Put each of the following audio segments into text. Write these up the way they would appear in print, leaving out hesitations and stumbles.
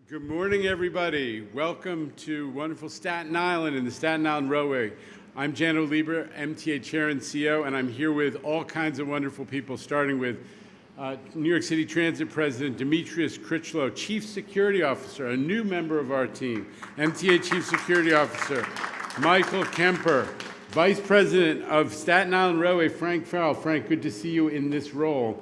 Good morning, everybody. Welcome to wonderful Staten Island and the Staten Island Railway. I'm Jano Lieber, MTA Chair and CEO, and I'm here with all kinds of wonderful people, starting with New York City Transit President Demetrius Critchlow, Chief Security Officer, a new member of our team, MTA Chief Security Officer Michael Kemper, Vice President of Staten Island Railway, Frank Farrell. Frank, good to see you in this role.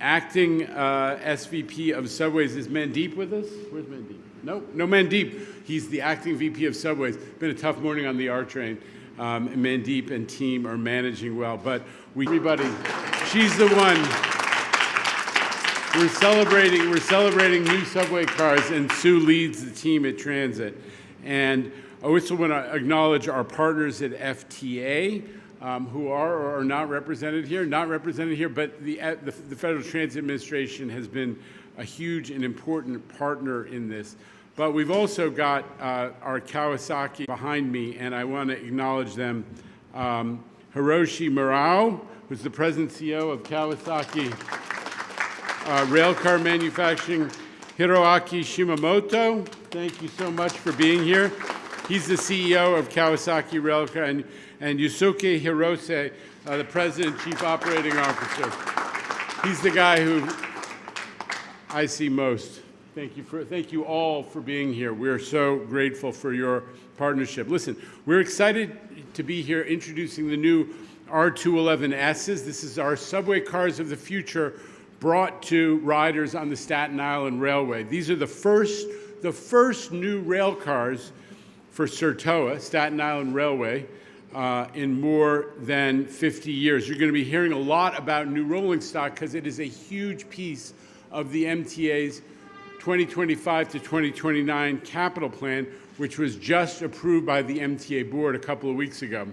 Acting SVP of Subways, is Mandeep with us? Where's Mandeep? No Mandeep. He's the acting VP of Subways. Been a tough morning on the R train. Mandeep and team are managing well, but everybody, she's the one. We're celebrating new subway cars, and Sue leads the team at Transit. And I also want to acknowledge our partners at FTA. Who are or are not represented here, but the Federal Transit Administration has been a huge and important partner in this. But we've also got our Kawasaki behind me, and I want to acknowledge them. Hiroshi Murao, who's the President and CEO of Kawasaki Railcar Manufacturing. Hiroaki Shimamoto, thank you so much for being here. He's the CEO of Kawasaki Railcar, and Yusuke Hirose, the President and Chief Operating Officer. He's the guy who I see most. Thank you all for being here. We're so grateful for your partnership. Listen, we're excited to be here introducing the new R211Ss. This is our subway cars of the future brought to riders on the Staten Island Railway. These are the first new rail cars for SIRTOA, Staten Island Railway, in more than 50 years. You're going to be hearing a lot about new rolling stock because it is a huge piece of the MTA's 2025 to 2029 capital plan, which was just approved by the MTA board a couple of weeks ago.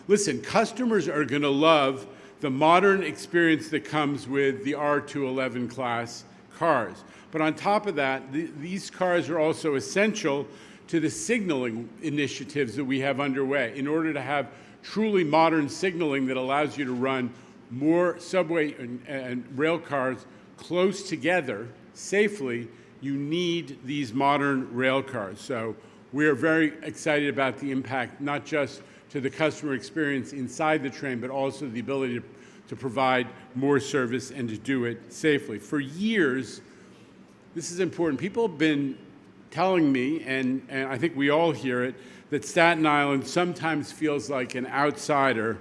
Listen, customers are going to love the modern experience that comes with the R211 class cars. But on top of that, these cars are also essential to the signaling initiatives that we have underway. In order to have truly modern signaling that allows you to run more subway and rail cars close together safely, you need these modern rail cars. So we are very excited about the impact, not just to the customer experience inside the train, but also the ability to provide more service and to do it safely. For years, this is important. People have been telling me, and I think we all hear it, that Staten Island sometimes feels like an outsider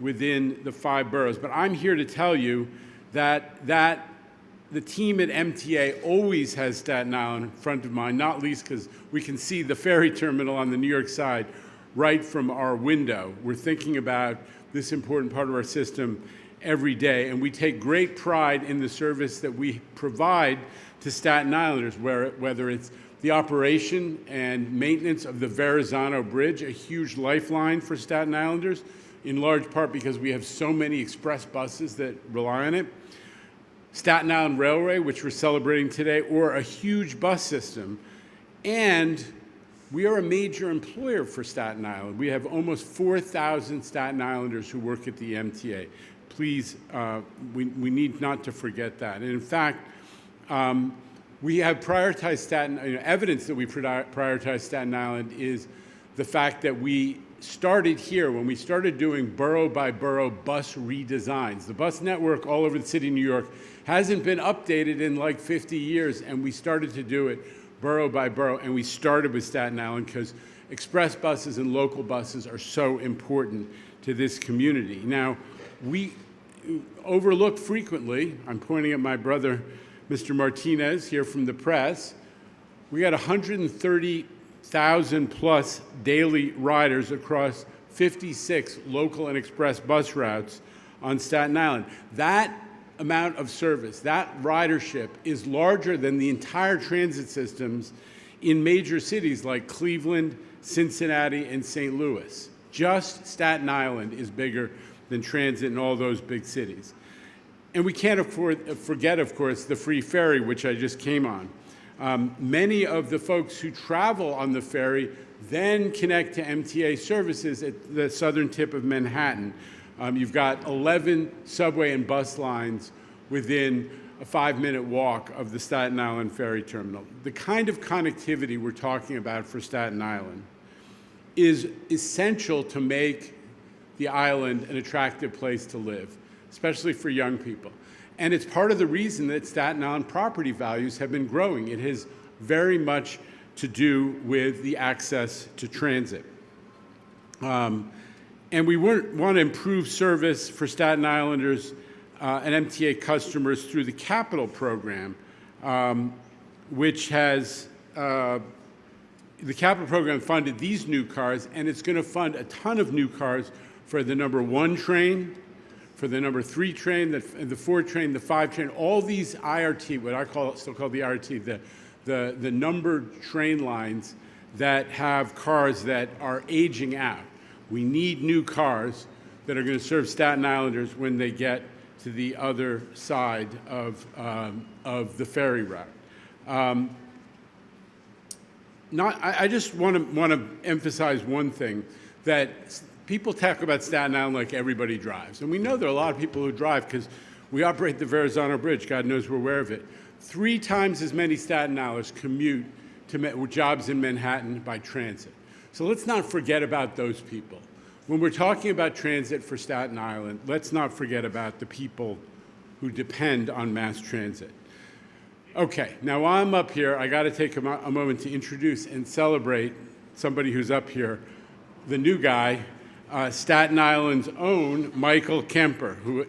within the 5 boroughs. But I'm here to tell you that the team at MTA always has Staten Island front of mind, not least because we can see the ferry terminal on the New York side right from our window. We're thinking about this important part of our system every day, and we take great pride in the service that we provide to Staten Islanders, whether it's the operation and maintenance of the Verrazano Bridge, a huge lifeline for Staten Islanders, in large part because we have so many express buses that rely on it. Staten Island Railway, which we're celebrating today, or a huge bus system. And we are a major employer for Staten Island. We have almost 4,000 Staten Islanders who work at the MTA. Please, we need not to forget that. And in fact, we have prioritized evidence that we prioritize Staten Island is the fact that we started here when we started doing borough by borough bus redesigns. The bus network all over the city of New York hasn't been updated in like 50 years, and we started to do it borough by borough, and we started with Staten Island because express buses and local buses are so important to this community. Now, we overlook frequently, I'm pointing at my brother, Mr. Martinez, here from the press, we got 130,000 plus daily riders across 56 local and express bus routes on Staten Island. That amount of service, that ridership is larger than the entire transit systems in major cities like Cleveland, Cincinnati, and St. Louis. Just Staten Island is bigger than transit in all those big cities. And we can't forget, of course, the free ferry, which I just came on. Many of the folks who travel on the ferry then connect to MTA services at the southern tip of Manhattan. You've got 11 subway and bus lines within a 5-minute walk of the Staten Island ferry terminal. The kind of connectivity we're talking about for Staten Island is essential to make the island an attractive place to live, especially for young people. And it's part of the reason that Staten Island property values have been growing. It has very much to do with the access to transit. And we want to improve service for Staten Islanders and MTA customers through the Capital Program, which has the Capital Program funded these new cars, and it's going to fund a ton of new cars for the number 1 train, for the number 3 train, the 4 train, the 5 train, all these IRT, what I still call the IRT, the numbered train lines that have cars that are aging out. We need new cars that are going to serve Staten Islanders when they get to the other side of the ferry route. I just want to emphasize one thing, that people talk about Staten Island like everybody drives. And we know there are a lot of people who drive because we operate the Verrazano Bridge. God knows we're aware of it. 3 times as many Staten Islanders commute to jobs in Manhattan by transit. So let's not forget about those people. When we're talking about transit for Staten Island, let's not forget about the people who depend on mass transit. Okay, now while I'm up here, I got to take a moment to introduce and celebrate somebody who's up here, the new guy, Staten Island's own Michael Kemper, who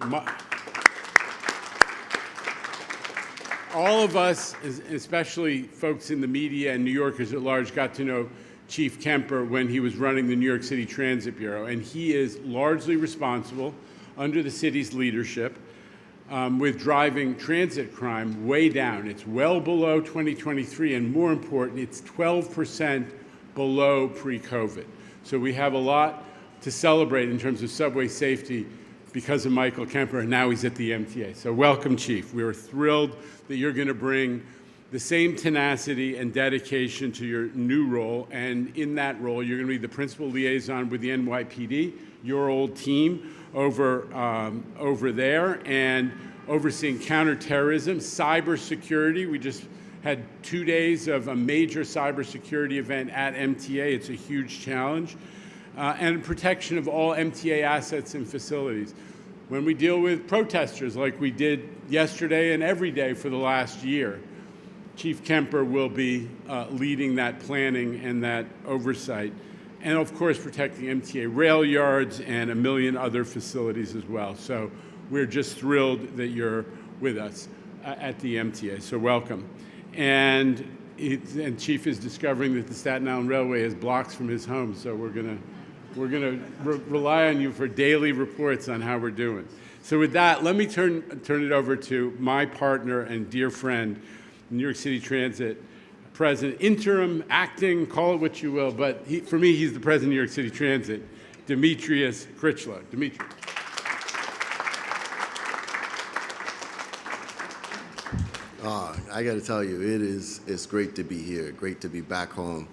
all of us, especially folks in the media and New Yorkers at large, got to know Chief Kemper when he was running the New York City Transit Bureau, and he is largely responsible, under the city's leadership, with driving transit crime way down. It's well below 2023, and more important, it's 12% below pre-COVID. So we have a lot to celebrate in terms of subway safety because of Michael Kemper, and now he's at the MTA. So welcome, Chief. We are thrilled that you're going to bring the same tenacity and dedication to your new role, and in that role, you're going to be the principal liaison with the NYPD, your old team over there, and overseeing counterterrorism, cybersecurity. We just had 2 days of a major cybersecurity event at MTA. It's a huge challenge. And protection of all MTA assets and facilities. When we deal with protesters like we did yesterday and every day for the last year, Chief Kemper will be leading that planning and that oversight. And of course, protecting MTA rail yards and a million other facilities as well. So we're just thrilled that you're with us at the MTA, so welcome. And Chief is discovering that the Staten Island Railway has blocks from his home, so we're gonna rely on you for daily reports on how we're doing. So with that, let me turn it over to my partner and dear friend, New York City Transit President, interim, acting, call it what you will, but for me, he's the President of New York City Transit, Demetrius Critchlow. Demetrius. I got to tell you, it's great to be here, great to be back home.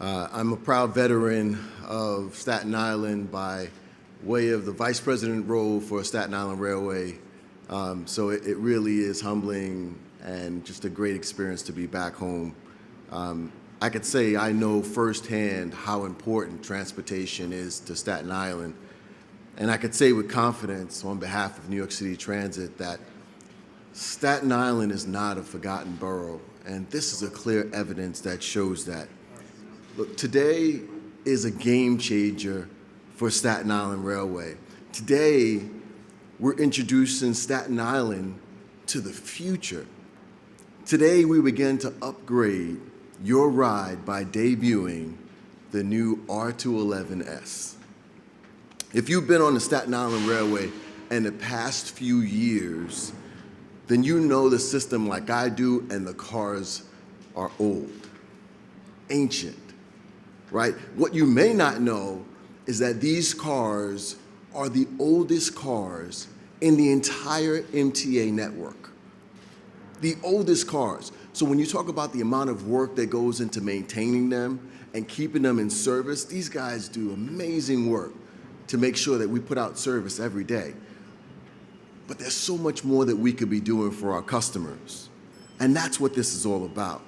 I'm a proud veteran of Staten Island by way of the vice president role for Staten Island Railway. So it really is humbling and just a great experience to be back home. I could say I know firsthand how important transportation is to Staten Island. And I could say with confidence on behalf of New York City Transit that Staten Island is not a forgotten borough. And this is a clear evidence that shows that. Look, today is a game changer for Staten Island Railway. Today, we're introducing Staten Island to the future. Today, we begin to upgrade your ride by debuting the new R211S. If you've been on the Staten Island Railway in the past few years, then you know the system like I do, and the cars are old, ancient, right? What you may not know is that these cars are the oldest cars in the entire MTA network. The oldest cars. So when you talk about the amount of work that goes into maintaining them and keeping them in service, these guys do amazing work to make sure that we put out service every day. but there's so much more that we could be doing for our customers. And that's what this is all about.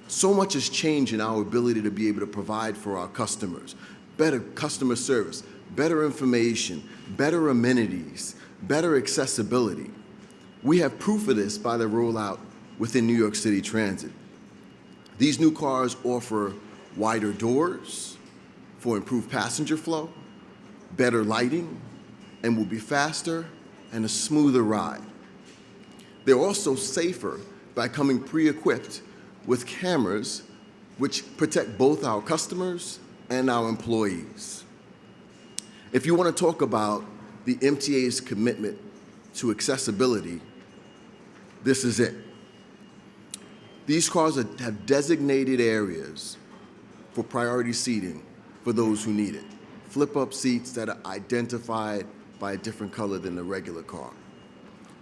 So much has changed in our ability to be able to provide for our customers. Better customer service, better information, better amenities, better accessibility. We have proof of this by the rollout within New York City Transit. These new cars offer wider doors for improved passenger flow, better lighting, and will be faster and a smoother ride. They're also safer by coming pre-equipped with cameras which protect both our customers and our employees. If you want to talk about the MTA's commitment to accessibility, this is it. These cars have designated areas for priority seating for those who need it. Flip-up seats that are identified by a different color than the regular car.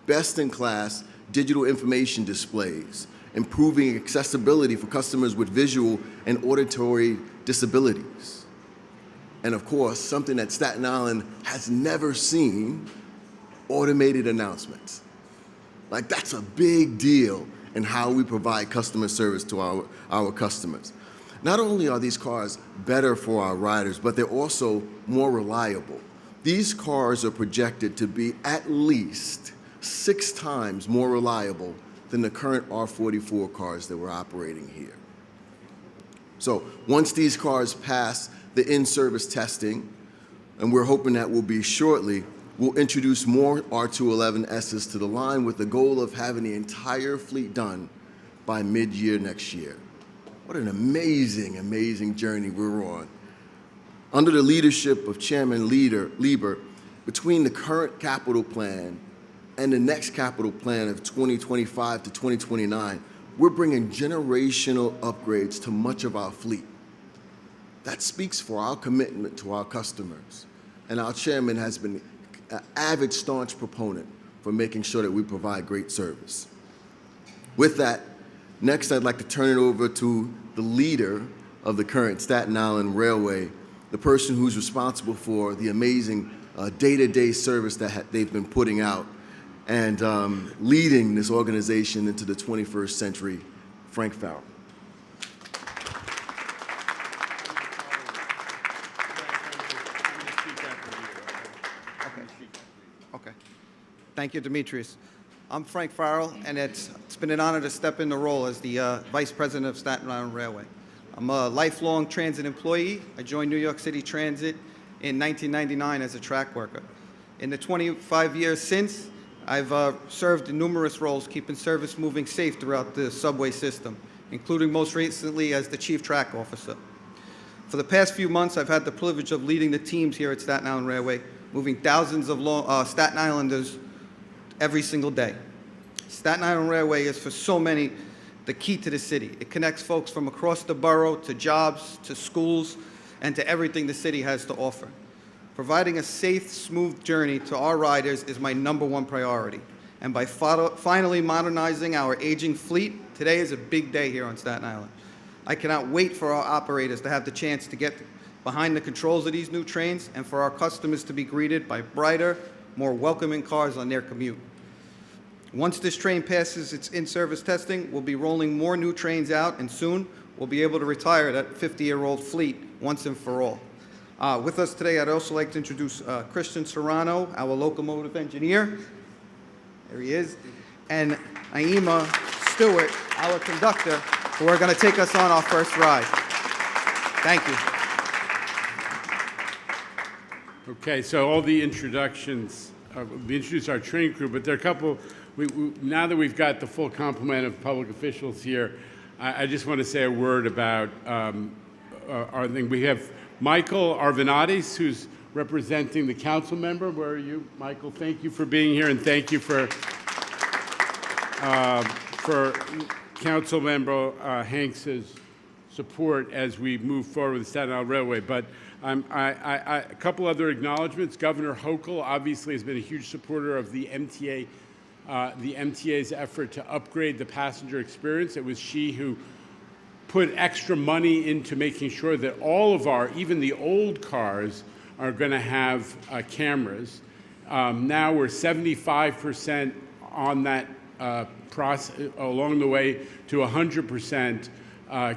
Best-in-class digital information displays, improving accessibility for customers with visual and auditory disabilities. And of course, something that Staten Island has never seen, automated announcements. Like, that's a big deal in how we provide customer service to our customers. Not only are these cars better for our riders, but they're also more reliable. These cars are projected to be at least 6 times more reliable than the current R44 cars that we're operating here. So once these cars pass the in-service testing, and we're hoping that will be shortly, we'll introduce more R211Ss to the line with the goal of having the entire fleet done by mid-year next year. What an amazing, amazing journey we're on. Under the leadership of Chairman Lieber, between the current capital plan and the next capital plan of 2025 to 2029, we're bringing generational upgrades to much of our fleet. That speaks for our commitment to our customers. And our chairman has been an avid, staunch proponent for making sure that we provide great service. With that, next I'd like to turn it over to the leader of the current Staten Island Railway, the person who's responsible for the amazing day-to-day service that they've been putting out and leading this organization into the 21st century, Frank Farrell. Okay. Thank you, Demetrius. I'm Frank Farrell, and it's been an honor to step in the role as the Vice President of Staten Island Railway. I'm a lifelong transit employee. I joined New York City Transit in 1999 as a track worker. In the 25 years since, I've served in numerous roles, keeping service moving safe throughout the subway system, including most recently as the Chief Track Officer. For the past few months, I've had the privilege of leading the teams here at Staten Island Railway, moving thousands of Staten Islanders every single day. Staten Island Railway is for so many the key to the city. It connects folks from across the borough to jobs, to schools, and to everything the city has to offer. Providing a safe, smooth journey to our riders is my #1 priority. And by finally modernizing our aging fleet, today is a big day here on Staten Island. I cannot wait for our operators to have the chance to get behind the controls of these new trains and for our customers to be greeted by brighter, more welcoming cars on their commute. Once this train passes its in-service testing, we'll be rolling more new trains out, and soon we'll be able to retire that 50-year-old fleet once and for all. With us today, I'd also like to introduce Christian Serrano, our locomotive engineer. There he is. And Naima Stewart, our conductor, who are going to take us on our first ride. Thank you. Okay, so all the introductions, we introduced our train crew, but there are a couple, now that we've got the full complement of public officials here, I just want to say a word about our thing. We have Michael Arvanatis, who's representing the council member. Where are you, Michael? Thank you for being here, and thank you for Council Member Hanks's support as we move forward with the Staten Island Railway. But a couple other acknowledgments. Governor Hochul obviously has been a huge supporter of the MTA, the MTA's effort to upgrade the passenger experience. It was she who put extra money into making sure that all of our, even the old cars, are going to have cameras. Now we're 75% on that process along the way to 100%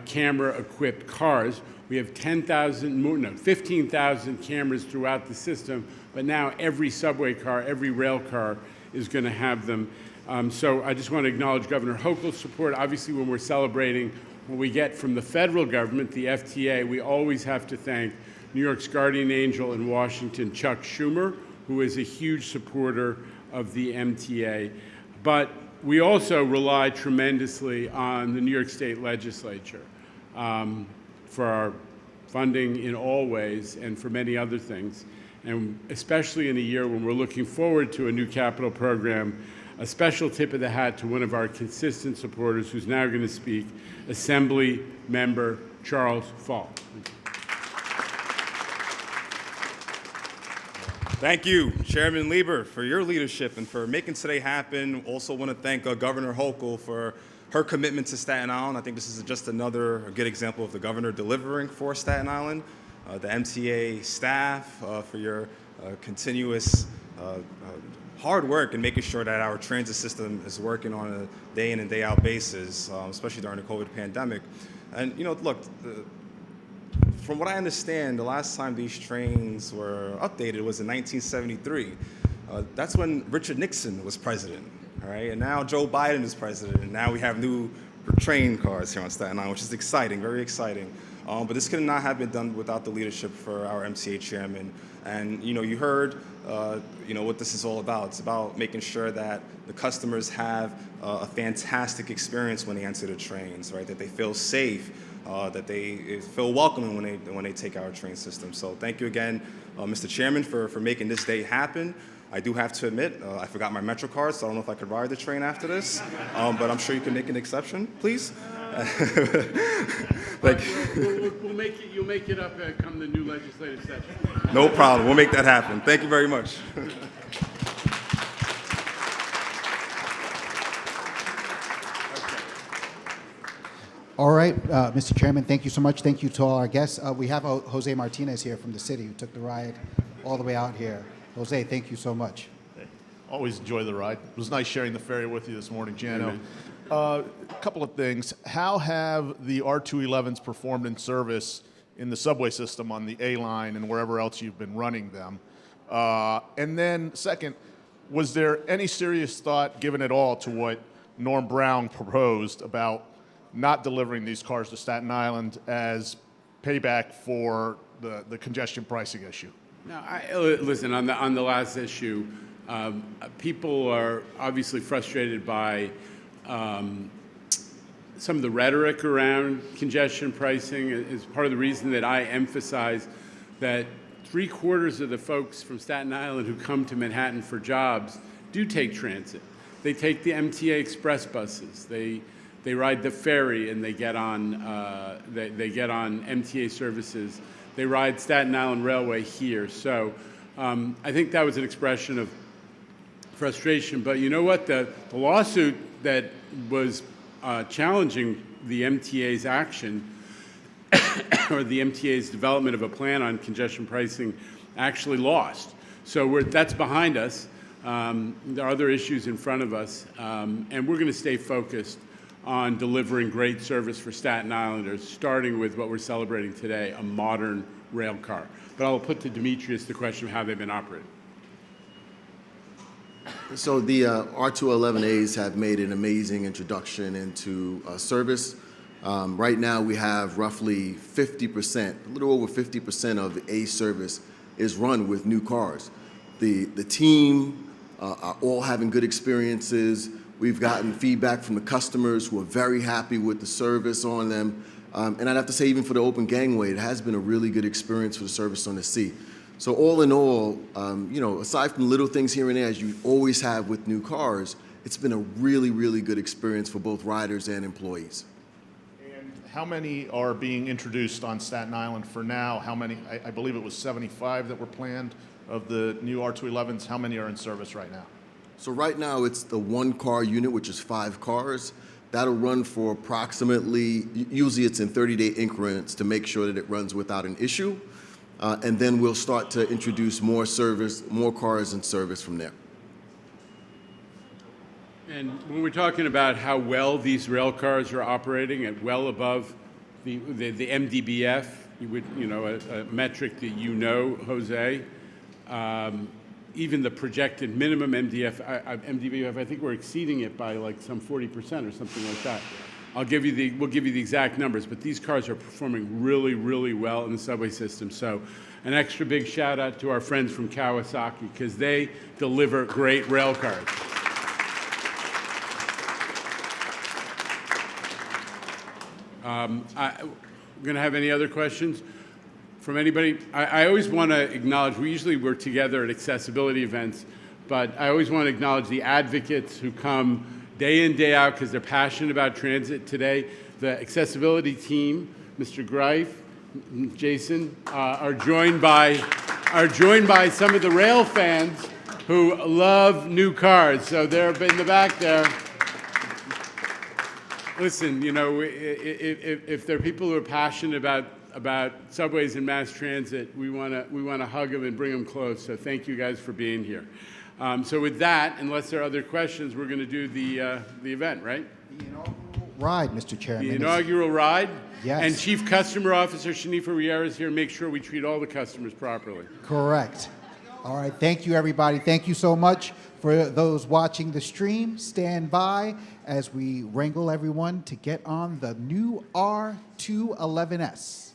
camera-equipped cars. We have 15,000 cameras throughout the system, but now every subway car, every rail car is going to have them. So I just want to acknowledge Governor Hochul's support. Obviously, when we're celebrating what we get from the federal government, the FTA, we always have to thank New York's guardian angel in Washington, Chuck Schumer, who is a huge supporter of the MTA. But we also rely tremendously on the New York State Legislature for our funding in all ways and for many other things. And especially in a year when we're looking forward to a new capital program, a special tip of the hat to one of our consistent supporters who's now going to speak, Assembly Member Charles Fall. Thank you, Chairman Lieber, for your leadership and for making today happen. Also want to thank Governor Hochul for her commitment to Staten Island. I think this is just another good example of the governor delivering for Staten Island. The MTA staff for your continuous hard work in making sure that our transit system is working on a day in and day out basis, especially during the COVID pandemic. And look, from what I understand, the last time these trains were updated was in 1973. That's when Richard Nixon was president, all right? And now Joe Biden is president, and now we have new train cars here on Staten Island, which is exciting, very exciting. But this could not have been done without the leadership for our MTA chairman. And you heard what this is all about. It's about making sure that the customers have a fantastic experience when they enter the trains, right? That they feel safe, that they feel welcoming when they take our train system. So thank you again, Mr. Chairman, for making this day happen. I do have to admit, I forgot my Metro card, so I don't know if I could ride the train after this, but I'm sure you can make an exception, please. We'll make it. You'll make it up come the new legislative session. No problem. We'll make that happen. Thank you very much. All right, Mr. Chairman, thank you so much. Thank you to all our guests. We have Jose Martinez here from the city who took the ride all the way out here. Jose, thank you so much. Hey, always enjoy the ride. It was nice sharing the ferry with you this morning, Jano. A couple of things. How have the R211s performed in service in the subway system on the A line and wherever else you've been running them? And then second, was there any serious thought given at all to what Norm Brown proposed about not delivering these cars to Staten Island as payback for the congestion pricing issue? No, listen, on the last issue, people are obviously frustrated by some of the rhetoric around congestion pricing. Is part of the reason that I emphasize that 3/4 of the folks from Staten Island who come to Manhattan for jobs do take transit. They take the MTA express buses. They ride the ferry and they get on they get on MTA services. They ride Staten Island Railway here. So I think that was an expression of frustration. But you know what? The lawsuit that was challenging the MTA's action or the MTA's development of a plan on congestion pricing actually lost. So that's behind us. There are other issues in front of us, and we're going to stay focused on delivering great service for Staten Islanders, starting with what we're celebrating today, a modern rail car. But I'll put to Demetrius the question of how they've been operating. So the R211As have made an amazing introduction into service. Right now we have roughly 50%, a little over 50% of the A service is run with new cars. The team are all having good experiences. We've gotten feedback from the customers who are very happy with the service on them. And I'd have to say, even for the open gangway, it has been a really good experience for the service on the C. So all in all, aside from little things here and there, as you always have with new cars, it's been a really, really good experience for both riders and employees. And how many are being introduced on Staten Island for now? How many, I believe it was 75 that were planned of the new R211s. How many are in service right now? So right now it's the one car unit, which is 5 cars. That'll run for approximately, usually it's in 30-day increments to make sure that it runs without an issue. and then we'll start to introduce more cars in service from there. And when we're talking about how well these rail cars are operating at well above the MDBF, a metric that you know, Jose, even the projected minimum MDBF, I think we're exceeding it by like some 40% or something like that. We'll give you the exact numbers, but these cars are performing really, really well in the subway system. So an extra big shout out to our friends from Kawasaki because they deliver great rail cars. We're going to have any other questions from anybody? I always want to acknowledge, we usually work together at accessibility events, but I always want to acknowledge the advocates who come day in, day out because they're passionate about transit today. The accessibility team, Mr. Greif, Jason, are joined by some of the rail fans who love new cars. So they're in the back there. Listen, if there are people who are passionate about subways and mass transit, we want to hug them and bring them close. So thank you guys for being here. So with that, unless there are other questions, we're going to do the event, right? The inaugural ride, Mr. Chairman. The inaugural ride? Yes. And Chief Customer Officer Shanifa Riera is here. Make sure we treat all the customers properly. Correct. All right. Thank you, everybody. Thank you so much. For those watching the stream, stand by as we wrangle everyone to get on the new R211S.